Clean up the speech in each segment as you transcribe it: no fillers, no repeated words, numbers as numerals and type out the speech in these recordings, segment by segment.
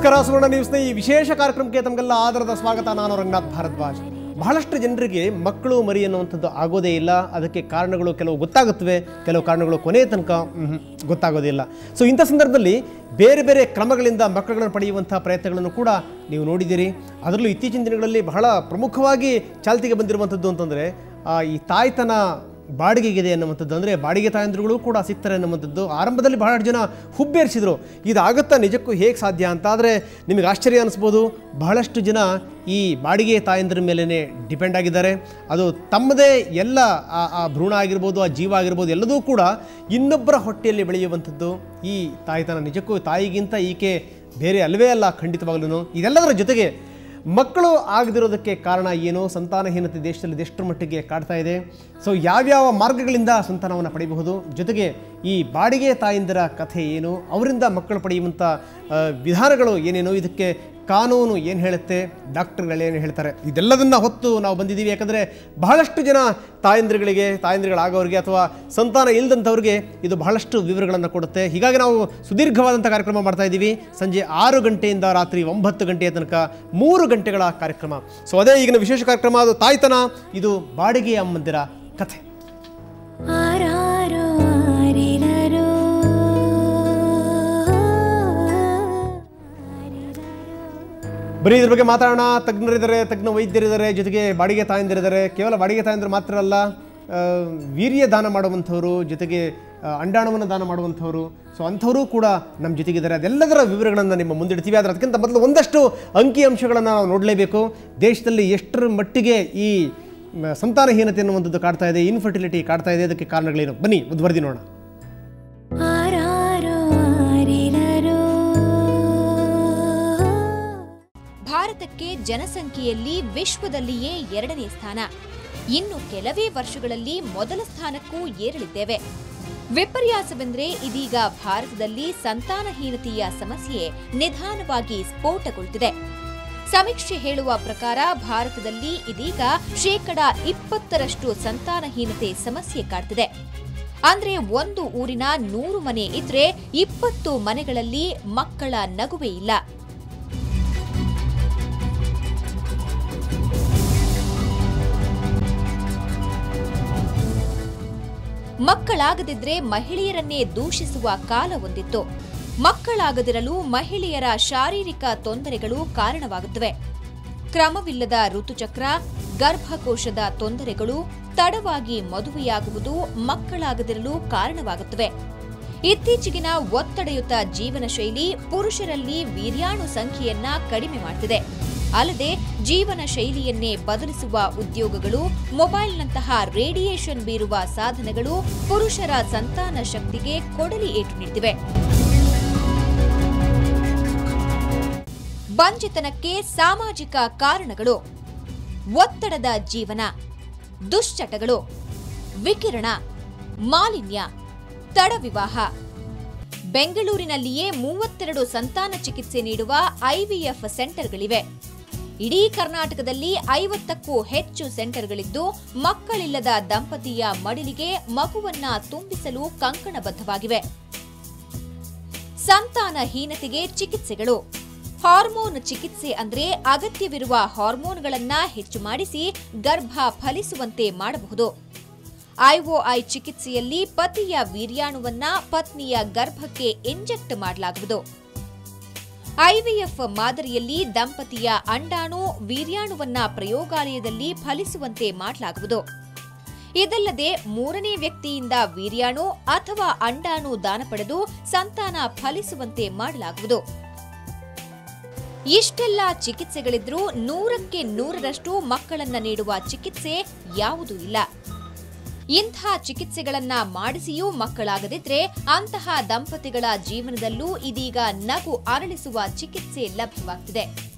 ನಮಸ್ಕಾರ. ಸುವರ್ಣ ನ್ಯೂಸ್ನ ಈ ವಿಶೇಷ ಕಾರ್ಯಕ್ರಮಕ್ಕೆ ತಮಗೆಲ್ಲ ಆದರದ ಸ್ವಾಗತ. ನಾನು ರಂಗನಾಥ್ ಭಾರದ್ವಾಜ್. ಬಹಳಷ್ಟು ಜನರಿಗೆ ಮಕ್ಕಳು ಮರಿ ಅನ್ನುವಂಥದ್ದು ಆಗೋದೇ ಇಲ್ಲ. ಅದಕ್ಕೆ ಕಾರಣಗಳು ಕೆಲವು ಗೊತ್ತಾಗುತ್ತವೆ, ಕೆಲವು ಕಾರಣಗಳು ಕೊನೆಯ ತನಕ ಗೊತ್ತಾಗೋದಿಲ್ಲ. ಸೊ ಇಂಥ ಸಂದರ್ಭದಲ್ಲಿ ಬೇರೆ ಬೇರೆ ಕ್ರಮಗಳಿಂದ ಮಕ್ಕಳುಗಳನ್ನು ಪಡೆಯುವಂಥ ಪ್ರಯತ್ನಗಳನ್ನು ಕೂಡ ನೀವು ನೋಡಿದ್ದೀರಿ. ಅದರಲ್ಲೂ ಇತ್ತೀಚಿನ ದಿನಗಳಲ್ಲಿ ಬಹಳ ಪ್ರಮುಖವಾಗಿ ಚಾಲ್ತಿಗೆ ಬಂದಿರುವಂಥದ್ದು ಅಂತಂದರೆ ಈ ತಾಯ್ತನ ಬಾಡಿಗೆಗಿದೆ ಅನ್ನುವಂಥದ್ದು. ಅಂದರೆ ಬಾಡಿಗೆ ತಾಯಂದ್ರುಗಳು ಕೂಡ ಸಿಗ್ತಾರೆ ಅನ್ನುವಂಥದ್ದು. ಆರಂಭದಲ್ಲಿ ಬಹಳಷ್ಟು ಜನ ಹುಬ್ಬೇರಿಸಿದರು, ಇದಾಗುತ್ತಾ ನಿಜಕ್ಕೂ ಹೇಗೆ ಸಾಧ್ಯ ಅಂತ. ಆದರೆ ನಿಮಗೆ ಆಶ್ಚರ್ಯ ಅನ್ನಿಸ್ಬೋದು, ಬಹಳಷ್ಟು ಜನ ಈ ಬಾಡಿಗೆ ತಾಯಂದ್ರ ಮೇಲೇ ಡಿಪೆಂಡ್ ಆಗಿದ್ದಾರೆ. ಅದು ತಮ್ಮದೇ ಎಲ್ಲ ಆ ಭ್ರೂಣ ಆಗಿರ್ಬೋದು, ಆ ಜೀವ ಆಗಿರ್ಬೋದು, ಎಲ್ಲದೂ ಕೂಡ ಇನ್ನೊಬ್ಬರ ಹೊಟ್ಟೆಯಲ್ಲಿ ಬೆಳೆಯುವಂಥದ್ದು. ಈ ತಾಯ್ತನ ನಿಜಕ್ಕೂ ತಾಯಿಗಿಂತ ಈಕೆ ಬೇರೆ ಅಲ್ಲವೇ ಅಲ್ಲ, ಖಂಡಿತವಾಗ್ಲೂ. ಇದೆಲ್ಲದರ ಜೊತೆಗೆ ಮಕ್ಕಳು ಆಗದಿರೋದಕ್ಕೆ ಕಾರಣ ಏನು, ಸಂತಾನಹೀನತೆ ದೇಶದಲ್ಲಿ ಎಷ್ಟರ ಮಟ್ಟಿಗೆ ಕಾಡ್ತಾ ಇದೆ, ಸೊ ಯಾವ್ಯಾವ ಮಾರ್ಗಗಳಿಂದ ಸಂತಾನವನ್ನು ಪಡೆಯಬಹುದು, ಜೊತೆಗೆ ಈ ಬಾಡಿಗೆ ತಾಯಂದಿರ ಕಥೆ ಏನು, ಅವರಿಂದ ಮಕ್ಕಳು ಪಡೆಯುವಂಥ ವಿಧಾನಗಳು ಏನೇನು, ಇದಕ್ಕೆ ಕಾನೂನು ಏನು ಹೇಳುತ್ತೆ, ಡಾಕ್ಟರ್ಗಳೇನು ಹೇಳ್ತಾರೆ, ಇದೆಲ್ಲದನ್ನು ಹೊತ್ತು ನಾವು ಬಂದಿದ್ದೀವಿ. ಯಾಕಂದರೆ ಬಹಳಷ್ಟು ಜನ ತಾಯಂದಿರುಗಳಾಗೋರಿಗೆ ಅಥವಾ ಸಂತಾನ ಇಲ್ಲದಂಥವ್ರಿಗೆ ಇದು ಬಹಳಷ್ಟು ವಿವರಗಳನ್ನು ಕೊಡುತ್ತೆ. ಹೀಗಾಗಿ ನಾವು ಸುದೀರ್ಘವಾದಂಥ ಕಾರ್ಯಕ್ರಮ ಮಾಡ್ತಾ ಇದ್ದೀವಿ. ಸಂಜೆ 6 ಗಂಟೆಯಿಂದ ರಾತ್ರಿ 9 ಗಂಟೆಯ ತನಕ 3 ಗಂಟೆಗಳ ಕಾರ್ಯಕ್ರಮ. ಸೊ ಅದೇ ಈಗಿನ ವಿಶೇಷ ಕಾರ್ಯಕ್ರಮ, ಅದು ತಾಯ್ತನ, ಇದು ಬಾಡಿಗೆ ಅಮ್ಮಂದಿರ ಕಥೆ. ಬರೀ ಇದ್ರ ಬಗ್ಗೆ ಮಾತಾಡೋಣ. ತಜ್ಞರಿದ್ದಾರೆ, ತಜ್ಞ ವೈದ್ಯರಿದ್ದಾರೆ, ಜೊತೆಗೆ ಬಾಡಿಗೆ ತಾಯಂದಿರಿದ್ದಾರೆ. ಕೇವಲ ಬಾಡಿಗೆ ತಾಯಂದಿರು ಮಾತ್ರ ಅಲ್ಲ, ವೀರ್ಯ ದಾನ ಮಾಡುವಂಥವರು, ಜೊತೆಗೆ ಅಂಡಾಣವನ್ನು ದಾನ ಮಾಡುವಂಥವರು, ಸೊ ಅಂಥವರು ಕೂಡ ನಮ್ಮ ಜೊತೆಗಿದ್ದಾರೆ. ಅದೆಲ್ಲದರ ವಿವರಗಳನ್ನು ನಿಮ್ಮ ಮುಂದಿಡ್ತೀವಿ. ಆದರೆ ಅದಕ್ಕಿಂತ ಮೊದಲು ಒಂದಷ್ಟು ಅಂಕಿಅಂಶಗಳನ್ನು ನಾವು ನೋಡಲೇಬೇಕು. ದೇಶದಲ್ಲಿ ಎಷ್ಟರ ಮಟ್ಟಿಗೆ ಈ ಸಂತಾನಹೀನತೆ ಅನ್ನುವಂಥದ್ದು ಕಾಡ್ತಾ ಇದೆ, ಇನ್ಫರ್ಟಿಲಿಟಿ ಕಾಡ್ತಾ ಇದೆ, ಅದಕ್ಕೆ ಕಾರಣಗಳೇನು, ಬನ್ನಿ ಒಂದು ವರದಿ ನೋಡೋಣ. ಭಾರತಕ್ಕೆ ಜನಸಂಖ್ಯೆಯಲ್ಲಿ ವಿಶ್ವದಲ್ಲಿಯೇ 2ನೇ ಸ್ಥಾನ. ಇನ್ನು ಕೆಲವೇ ವರ್ಷಗಳಲ್ಲಿ ಮೊದಲ ಸ್ಥಾನಕ್ಕೂ ಏರಲಿದ್ದೇವೆ. ವಿಪರ್ಯಾಸವೆಂದರೆ ಇದೀಗ ಭಾರತದಲ್ಲಿ ಸಂತಾನಹೀನತೆಯ ಸಮಸ್ಯೆ ನಿಧಾನವಾಗಿ ಸ್ಫೋಟಗೊಳ್ಳುತ್ತಿದೆ. ಸಮೀಕ್ಷೆ ಹೇಳುವ ಪ್ರಕಾರ ಭಾರತದಲ್ಲಿ ಇದೀಗ 20% ಸಂತಾನಹೀನತೆ ಸಮಸ್ಯೆ ಕಾಡ್ತಿದೆ. ಅಂದ್ರೆ ಒಂದು ಊರಿನ 100 ಮನೆ ಇದ್ರೆ 20 ಮನೆಗಳಲ್ಲಿ ಮಕ್ಕಳ ನಗುವೇ ಇಲ್ಲ. ಮಕ್ಕಳಾಗದಿದ್ರೆ ಮಹಿಳೆಯರನ್ನೇ ದೂಷಿಸುವ ಕಾಲ ಒಂದಿತ್ತು. ಮಕ್ಕಳಾಗದಿರಲು ಮಹಿಳೆಯರ ಶಾರೀರಿಕ ತೊಂದರೆಗಳು ಕಾರಣವಾಗುತ್ತವೆ. ಕ್ರಮವಿಲ್ಲದ ಋತುಚಕ್ರ, ಗರ್ಭಕೋಶದ ತೊಂದರೆಗಳು, ತಡವಾಗಿ ಮದುವೆಯಾಗುವುದು ಮಕ್ಕಳಾಗದಿರಲು ಕಾರಣವಾಗುತ್ತವೆ. ಇತ್ತೀಚೆಗಿನ ಒತ್ತಡಯುತ ಜೀವನ ಶೈಲಿ ಪುರುಷರಲ್ಲಿ ವೀರ್ಯಾಣು ಸಂಖ್ಯೆಯನ್ನ ಕಡಿಮೆ ಮಾಡ್ತಿದೆ. ಅಲ್ಲದೆ ಜೀವನ ಶೈಲಿಯನ್ನೇ ಬದಲಿಸುವ ಉದ್ಯೋಗಗಳು, ಮೊಬೈಲ್ನಂತಹ ರೇಡಿಯೇಷನ್ ಬೀರುವ ಸಾಧನಗಳು ಪುರುಷರ ಸಂತಾನ ಶಕ್ತಿಗೆ ಕೊಡಲಿ ಏಟು ನೀಡುತ್ತಿವೆ. ಬಂಜೆತನಕ್ಕೆ ಸಾಮಾಜಿಕ ಕಾರಣಗಳು: ಒತ್ತಡದ ಜೀವನ, ದುಶ್ಚಟಗಳು, ವಿಕಿರಣ, ಮಾಲಿನ್ಯ, ತಡವಿವಾಹ. ಬೆಂಗಳೂರಿನಲ್ಲಿಯೇ 32 ಸಂತಾನ ಚಿಕಿತ್ಸೆ ನೀಡುವ IVF ಸೆಂಟರ್ಗಳಿವೆ. ಇಡೀ ಕರ್ನಾಟಕದಲ್ಲಿ 50ಕ್ಕೂ ಹೆಚ್ಚು ಸೆಂಟರ್ಗಳಿದ್ದು, ಮಕ್ಕಳಿಲ್ಲದ ದಂಪತಿಯ ಮಡಿಲಿಗೆ ಮಗುವನ್ನ ತುಂಬಿಸಲು ಕಂಕಣಬದ್ಧವಾಗಿವೆ. ಸಂತಾನಹೀನತೆಗೆ ಚಿಕಿತ್ಸೆಗಳು: ಹಾರ್ಮೋನ್ ಚಿಕಿತ್ಸೆ ಅಂದ್ರೆ ಅಗತ್ಯವಿರುವ ಹಾರ್ಮೋನ್ಗಳನ್ನ ಹೆಚ್ಚು ಮಾಡಿಸಿ ಗರ್ಭ ಫಲಿಸುವಂತೆ ಮಾಡಬಹುದು. IOI ಚಿಕಿತ್ಸೆಯಲ್ಲಿ ಪತಿಯ ವೀರ್ಯಾಣುವನ್ನ ಪತ್ನಿಯ ಗರ್ಭಕ್ಕೆ ಇಂಜೆಕ್ಟ್ ಮಾಡಲಾಗುವುದು. IVF ಮಾದರಿಯಲ್ಲಿ ದಂಪತಿಯ ಅಂಡಾಣು, ವೀರ್ಯಾಣುವನ್ನ ಪ್ರಯೋಗಾಲಯದಲ್ಲಿ ಫಲಿಸುವಂತೆ ಮಾಡಲಾಗುವುದು. ಇದಲ್ಲದೆ 3ನೇ ವ್ಯಕ್ತಿಯಿಂದ ವೀರ್ಯಾಣು ಅಥವಾ ಅಂಡಾಣು ದಾನ ಪಡೆದು ಸಂತಾನ ಫಲಿಸುವಂತೆ ಮಾಡಲಾಗುವುದು. ಇಷ್ಟೆಲ್ಲ ಚಿಕಿತ್ಸೆಗಳಿದ್ರೂ 100ಕ್ಕೆ 100ರಷ್ಟು ಮಕ್ಕಳನ್ನ ನೀಡುವ ಚಿಕಿತ್ಸೆ ಯಾವುದೂ ಇಲ್ಲ. ಇಂಥ ಚಿಕಿತ್ಸೆಗಳನ್ನ ಮಾಡಿಸಿಯೂ ಮಕ್ಕಳಾಗದಿದ್ರೆ ಅಂತಹ ದಂಪತಿಗಳ ಜೀವನದಲ್ಲೂ ಇದೀಗ ನಗು ಅರಳಿಸುವ ಚಿಕಿತ್ಸೆ ಲಭ್ಯವಾಗ್ತಿದೆ.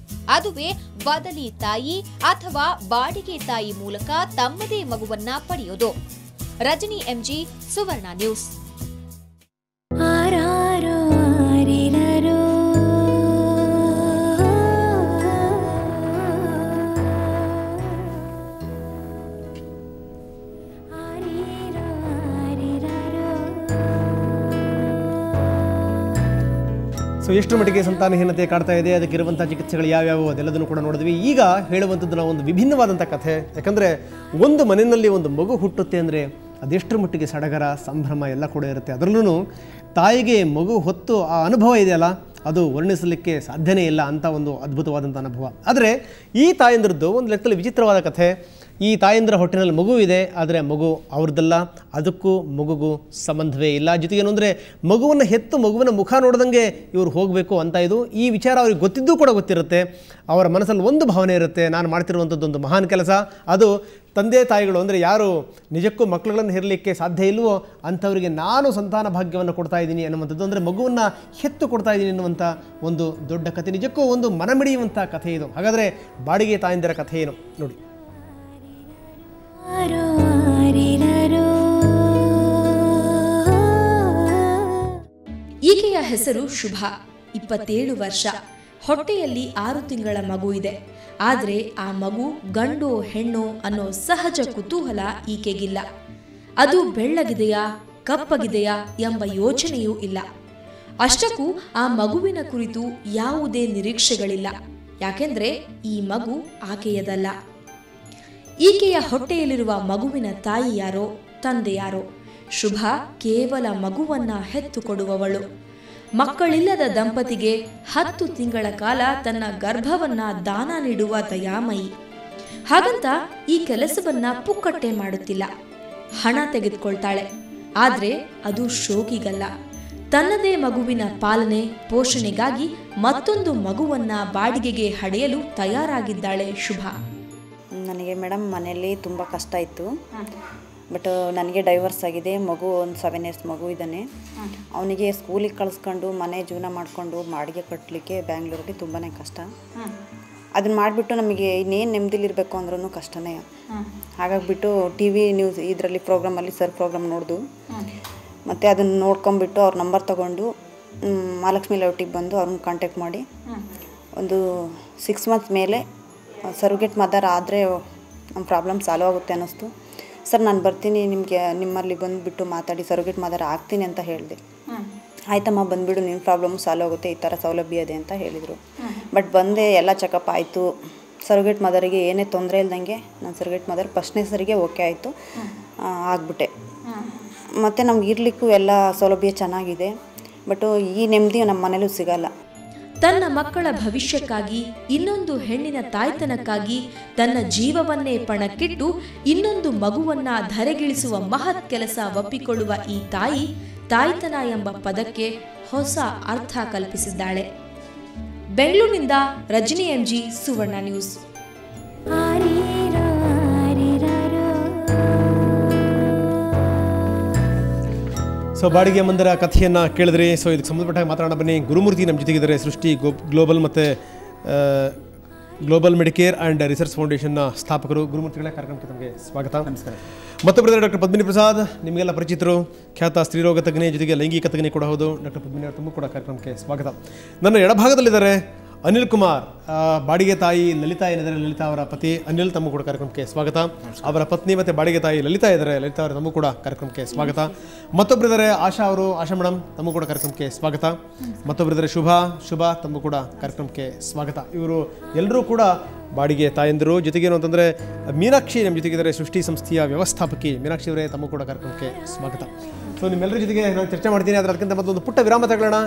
ಅದುವೇ ಬದಲಿ ತಾಯಿ ಅಥವಾ ಬಾಡಿಗೆ ತಾಯಿ ಮೂಲಕ ತಮ್ಮದೇ ಮಗುವನ್ನ ಪಡೆಯೋದು. ರಜನಿ MG, ಸುವರ್ಣ ನ್ಯೂಸ್. ಸೊ ಎಷ್ಟು ಮಟ್ಟಿಗೆ ಸಂತಾನಹೀನತೆ ಕಾಡ್ತಾ ಇದೆ, ಅದಕ್ಕಿರುವಂಥ ಚಿಕಿತ್ಸೆಗಳು ಯಾವ್ಯಾವು ಅದೆಲ್ಲದನ್ನು ಕೂಡ ನೋಡಿದ್ವಿ. ಈಗ ಹೇಳುವಂಥದ್ದು ನಾವು ಒಂದು ವಿಭಿನ್ನವಾದಂಥ ಕಥೆ. ಯಾಕಂದರೆ ಒಂದು ಮನೆಯಲ್ಲಿ ಒಂದು ಮಗು ಹುಟ್ಟುತ್ತೆ ಅಂದರೆ ಅದೆಷ್ಟರ ಮಟ್ಟಿಗೆ ಸಡಗರ ಸಂಭ್ರಮ ಎಲ್ಲ ಕೂಡ ಇರುತ್ತೆ. ಅದರಲ್ಲೂ ತಾಯಿಗೆ ಮಗು ಹೊತ್ತು ಆ ಅನುಭವ ಇದೆಯಲ್ಲ, ಅದು ವರ್ಣಿಸಲಿಕ್ಕೆ ಸಾಧ್ಯನೇ ಇಲ್ಲ ಅಂಥ ಒಂದು ಅದ್ಭುತವಾದಂಥ ಅನುಭವ. ಆದರೆ ಈ ತಾಯಂದ್ರದ್ದು ಒಂದು ಲೆಕ್ಕದಲ್ಲಿ ವಿಚಿತ್ರವಾದ ಕಥೆ. ಈ ತಾಯಂದ್ರ ಹೊಟ್ಟೆನಲ್ಲಿ ಮಗು ಇದೆ, ಆದರೆ ಮಗು ಅವ್ರದ್ದಲ್ಲ, ಅದಕ್ಕೂ ಮಗುಗೂ ಸಂಬಂಧವೇ ಇಲ್ಲ. ಜೊತೆಗೇನು ಅಂದರೆ ಮಗುವನ್ನು ಹೆತ್ತು ಮಗುವಿನ ಮುಖ ನೋಡ್ದಂಗೆ ಇವರು ಹೋಗಬೇಕು ಅಂತ ಇದು ಈ ವಿಚಾರ ಅವ್ರಿಗೆ ಗೊತ್ತಿದ್ದೂ ಕೂಡ ಗೊತ್ತಿರುತ್ತೆ. ಅವರ ಮನಸ್ಸಲ್ಲಿ ಒಂದು ಭಾವನೆ ಇರುತ್ತೆ, ನಾನು ಮಾಡ್ತಿರುವಂಥದ್ದೊಂದು ಮಹಾನ್ ಕೆಲಸ. ಅದು ತಂದೆ ತಾಯಿಗಳು ಅಂದರೆ ಯಾರು ನಿಜಕ್ಕೂ ಮಕ್ಕಳುಗಳನ್ನು ಹೆರಲಿಕ್ಕೆ ಸಾಧ್ಯ ಇಲ್ವೋ ಅಂಥವರಿಗೆ ನಾನು ಸಂತಾನ ಭಾಗ್ಯವನ್ನು ಕೊಡ್ತಾ ಇದ್ದೀನಿ ಅನ್ನುವಂಥದ್ದು, ಅಂದರೆ ಮಗುವನ್ನು ಹೆತ್ತು ಕೊಡ್ತಾ ಇದ್ದೀನಿ ಅನ್ನುವಂಥ ಒಂದು ದೊಡ್ಡ ಕಥೆ. ನಿಜಕ್ಕೂ ಒಂದು ಮನಮಿಡಿಯುವಂಥ ಕಥೆ ಇದು. ಹಾಗಾದರೆ ಬಾಡಿಗೆ ತಾಯಂದಿರ ಕಥೆ ಏನು ನೋಡಿ. ಈಕೆಯ ಹೆಸರು ಶುಭ, 27 ವರ್ಷ. ಹೊಟ್ಟೆಯಲ್ಲಿ 6 ತಿಂಗಳ ಮಗು ಇದೆ. ಆದರೆ ಆ ಮಗು ಗಂಡು ಹೆಣ್ಣು ಅನ್ನೋ ಸಹಜ ಕುತೂಹಲ ಈಕೆಗಿಲ್ಲ. ಅದು ಬೆಳ್ಳಗಿದೆಯಾ ಕಪ್ಪಗಿದೆಯಾ ಎಂಬ ಯೋಚನೆಯೂ ಇಲ್ಲ. ಅಷ್ಟಕ್ಕೂ ಆ ಮಗುವಿನ ಕುರಿತು ಯಾವುದೇ ನಿರೀಕ್ಷೆಗಳಿಲ್ಲ. ಯಾಕೆಂದ್ರೆ ಈ ಮಗು ಆಕೆಯದಲ್ಲ. ಈಕೆಯ ಹೊಟ್ಟೆಯಲ್ಲಿರುವ ಮಗುವಿನ ತಾಯಿ ಯಾರೋ ತಂದೆ ಯಾರೋ. ಶುಭ ಕೇವಲ ಮಗುವನ್ನ ಹೆತ್ತು ಕೊಡುವವಳು. ಮಕ್ಕಳಿಲ್ಲದ ದಂಪತಿಗೆ 10 ತಿಂಗಳ ಕಾಲ ತನ್ನ ಗರ್ಭವನ್ನ ದಾನ ನೀಡುವ ದಯಾಮಯಿ. ಹಾಗಂತ ಈ ಕೆಲಸವನ್ನ ಪುಕ್ಕಟ್ಟೆ ಮಾಡುತ್ತಿಲ್ಲ, ಹಣ ತೆಗೆದುಕೊಳ್ತಾಳೆ. ಆದ್ರೆ ಅದು ಶೋಕಿಗಲ್ಲ. ತನ್ನದೇ ಮಗುವಿನ ಪಾಲನೆ ಪೋಷಣೆಗಾಗಿ ಮತ್ತೊಂದು ಮಗುವನ್ನ ಬಾಡಿಗೆಗೆ ಹಡೆಯಲು ತಯಾರಾಗಿದ್ದಾಳೆ ಶುಭ. ನನಗೆ ಮೇಡಮ್ ಮನೆಯಲ್ಲಿ ತುಂಬ ಕಷ್ಟ ಇತ್ತು. ಬಟ್ ನನಗೆ ಡೈವರ್ಸ್ ಆಗಿದೆ. ಮಗು ಒಂದು 7 ಇಯರ್ಸ್ ಮಗು ಇದ್ದಾನೆ. ಅವನಿಗೆ ಸ್ಕೂಲಿಗೆ ಕಳಿಸ್ಕೊಂಡು ಮನೆ ಜೀವನ ಮಾಡಿಕೊಂಡು ಬಾಡಿಗೆ ಕಟ್ಟಲಿಕ್ಕೆ ಬ್ಯಾಂಗ್ಳೂರಲ್ಲಿ ತುಂಬಾ ಕಷ್ಟ. ಅದನ್ನು ಮಾಡಿಬಿಟ್ಟು ನಮಗೆ ಇನ್ನೇನು ನೆಮ್ಮದಿಲಿರಬೇಕು ಅಂದ್ರೂ ಕಷ್ಟನೇ. ಹಾಗಾಗಿಬಿಟ್ಟು ಟಿ ವಿ ನ್ಯೂಸ್ ಇದರಲ್ಲಿ ಪ್ರೋಗ್ರಾಮಲ್ಲಿ ಸರ್ ಪ್ರೋಗ್ರಾಮ್ ನೋಡ್ದು ಮತ್ತು ಅದನ್ನು ನೋಡ್ಕೊಂಬಿಟ್ಟು ಅವ್ರ ನಂಬರ್ ತೊಗೊಂಡು ಮಹಾಲಕ್ಷ್ಮಿ ಲೇಔಟಿಗೆ ಬಂದು ಅವ್ರನ್ನ ಕಾಂಟ್ಯಾಕ್ಟ್ ಮಾಡಿ ಒಂದು 6 ಮಂತ್ಸ್ ಮೇಲೆ ಸರ್ವಿಗೇಟ್ ಮದರ್ ಆದರೆ ನಮ್ಮ ಪ್ರಾಬ್ಲಮ್ ಸಾಲ್ವ್ ಆಗುತ್ತೆ ಅನ್ನಿಸ್ತು. ಸರ್ ನಾನು ಬರ್ತೀನಿ, ನಿಮ್ಮಲ್ಲಿ ಬಂದುಬಿಟ್ಟು ಮಾತಾಡಿ ಸರ್ವಿಗೇಟ್ ಮದರ್ ಆಗ್ತೀನಿ ಅಂತ ಹೇಳಿದೆ. ಆಯ್ತಮ್ಮ ಬಂದುಬಿಡು, ನಿಮ್ಮ ಪ್ರಾಬ್ಲಮ್ ಸಾಲ್ವ್ ಆಗುತ್ತೆ, ಈ ಥರ ಸೌಲಭ್ಯ ಇದೆ ಅಂತ ಹೇಳಿದರು. ಬಟ್ ಬಂದೆ, ಎಲ್ಲ ಚೆಕಪ್ ಆಯಿತು. ಸರ್ವಿಗೇಟ್ ಮದರಿಗೆ ಏನೇ ತೊಂದರೆ ಇಲ್ದಂಗೆ ನಾನು ಸರ್ವಿಗೇಟ್ ಮದರ್ ಫಸ್ಟ್ನೇ ಸರಿಗೆ ಓಕೆ ಆಯಿತು, ಆಗಿಬಿಟ್ಟೆ. ಮತ್ತು ನಮ್ಗೆ ಇರಲಿಕ್ಕೂ ಎಲ್ಲ ಸೌಲಭ್ಯ ಚೆನ್ನಾಗಿದೆ. ಬಟ್ ಈ ನೆಮ್ಮದಿ ನಮ್ಮ ಮನೇಲೂ ಸಿಗಲ್ಲ. ತನ್ನ ಮಕ್ಕಳ ಭವಿಷ್ಯಕ್ಕಾಗಿ, ಇನ್ನೊಂದು ಹೆಣ್ಣಿನ ತಾಯ್ತನಕ್ಕಾಗಿ ತನ್ನ ಜೀವವನ್ನೇ ಪಣಕ್ಕಿಟ್ಟು ಇನ್ನೊಂದು ಮಗುವನ್ನ ಧರೆಗಿಳಿಸುವ ಮಹತ್ ಕೆಲಸ ಒಪ್ಪಿಕೊಳ್ಳುವ ಈ ತಾಯಿ ತಾಯ್ತನ ಎಂಬ ಪದಕ್ಕೆ ಹೊಸ ಅರ್ಥ ಕಲ್ಪಿಸಿದ್ದಾಳೆ. ಬೆಂಗಳೂರಿನಿಂದ ರಜನಿ ಎಂಜಿ, ಸುವರ್ಣ ನ್ಯೂಸ್. ಸೊ ಬಾಡಿಗೆ ಮಂದಿರ ಕಥೆಯನ್ನು ಕೇಳಿದ್ರಿ. ಸೊ ಇದಕ್ಕೆ ಸಂಬಂಧಪಟ್ಟಾಗ ಮಾತಾಡೋಣ ಬನ್ನಿ. ಗುರುಮೂರ್ತಿ ನಮ್ಮ ಜೊತೆಗಿದ್ದಾರೆ. ಸೃಷ್ಟಿ ಗ್ಲೋಬಲ್ ಮತ್ತು ಗ್ಲೋಬಲ್ ಮೆಡಿಕೇರ್ ಆ್ಯಂಡ್ ರಿಸರ್ಚ್ ಫೌಂಡೇಶನ್ನ ಸ್ಥಾಪಕರು. ಗುರುಮೂರ್ತಿಗಳೇ, ಕಾರ್ಯಕ್ರಮಕ್ಕೆ ತಮಗೆ ಸ್ವಾಗತ. ನಮಸ್ಕಾರ. ಮತ್ತೊಬ್ಬರು ಡಾಕ್ಟರ್ ಪದ್ಮಿನಿ ಪ್ರಸಾದ್, ನಿಮಗೆಲ್ಲ ಪರಿಚಿತರು, ಖ್ಯಾತ ಸ್ತ್ರೀರೋಗ ತಜ್ಞೆ, ಜೊತೆಗೆ ಲೈಂಗಿಕ ತಜ್ಞೆ ಕೂಡ ಹೌದು. ಡಾಕ್ಟರ್ ಪದ್ಮಿನಿ ಅವರು ತಮಗೂ ಕೂಡ ಕಾರ್ಯಕ್ರಮಕ್ಕೆ ಸ್ವಾಗತ. ನನ್ನ ಎಡಭಾಗದಲ್ಲಿದ್ದಾರೆ ಅನಿಲ್ ಕುಮಾರ್, ಬಾಡಿಗೆ ತಾಯಿ ಲಲಿತಾ ಏನಿದ್ದಾರೆ, ಲಲಿತಾ ಅವರ ಪತಿ ಅನಿಲ್, ತಮಗೂ ಕೂಡ ಕಾರ್ಯಕ್ರಮಕ್ಕೆ ಸ್ವಾಗತ. ಅವರ ಪತ್ನಿ ಮತ್ತು ಬಾಡಿಗೆ ತಾಯಿ ಲಲಿತಾ ಇದ್ದಾರೆ, ಲಲಿತಾ ಅವರು ತಮಗೂ ಕೂಡ ಕಾರ್ಯಕ್ರಮಕ್ಕೆ ಸ್ವಾಗತ. ಮತ್ತೊಬ್ಬರಿದ್ದಾರೆ ಆಶಾ ಅವರು, ಆಶಾ ಮೇಡಮ್, ತಮಗೂ ಕೂಡ ಕಾರ್ಯಕ್ರಮಕ್ಕೆ ಸ್ವಾಗತ. ಮತ್ತೊಬ್ಬರಿದ್ದಾರೆ ಶುಭ, ತಮಗೂ ಕೂಡ ಕಾರ್ಯಕ್ರಮಕ್ಕೆ ಸ್ವಾಗತ. ಇವರು ಎಲ್ಲರೂ ಕೂಡ ಬಾಡಿಗೆ ತಾಯಂದಿರು. ಜೊತೆಗೇನು ಅಂತಂದರೆ ಮೀನಾಕ್ಷಿ ನಮ್ಮ ಜೊತೆಗಿದ್ದಾರೆ, ಸೃಷ್ಟಿ ಸಂಸ್ಥೆಯ ವ್ಯವಸ್ಥಾಪಕಿ. ಮೀನಾಕ್ಷಿ ಅವರೇ, ತಮಗೂ ಕೂಡ ಕಾರ್ಯಕ್ರಮಕ್ಕೆ ಸ್ವಾಗತ. ಸೊ ನಿಮ್ಮೆಲ್ಲರ ಜೊತೆಗೆ ನಾನು ಚರ್ಚೆ ಮಾಡ್ತೀನಿ. ಅದಕ್ಕಿಂತ ಮತ್ತೊಂದು ಪುಟ್ಟ ವಿರಾಮ ತಗೊಳ್ಳೋಣ.